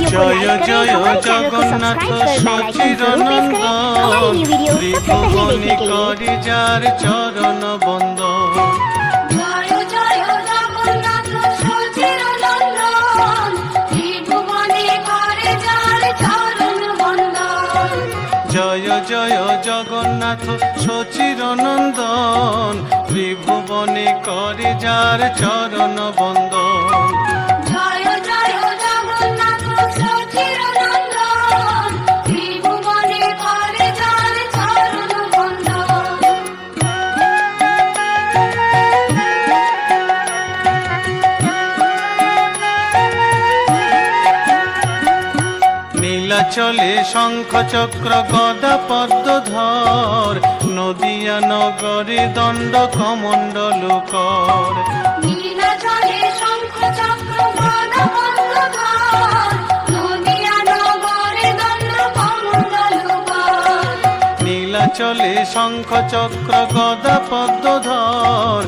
जय जय जगन्नाथ सचिदानंद त्रिभुवनी करि जार चरण बंदन। जय जय जगन्नाथ सचिदानंद त्रिभुवनी करि जार चरण बंदन। जय जय जगन्नाथ सचिदानंदन त्रिभुवनी करि जार चरण बंदन। जय जय जगन्नाथ सचिदानंद त्रिभुवनी करि जार चरण बंदन। নীলাচলে শঙ্খ চক্র গদা পদ্মধর নদিয়া নগরে দণ্ড কমণ্ডল কর। নীলাচলে শঙ্খ চক্র গদা পদ্মধর নদিয়া নগরে দণ্ড কমণ্ডল কর। নীলাচলে শঙ্খ চক্র গদা পদ্মধর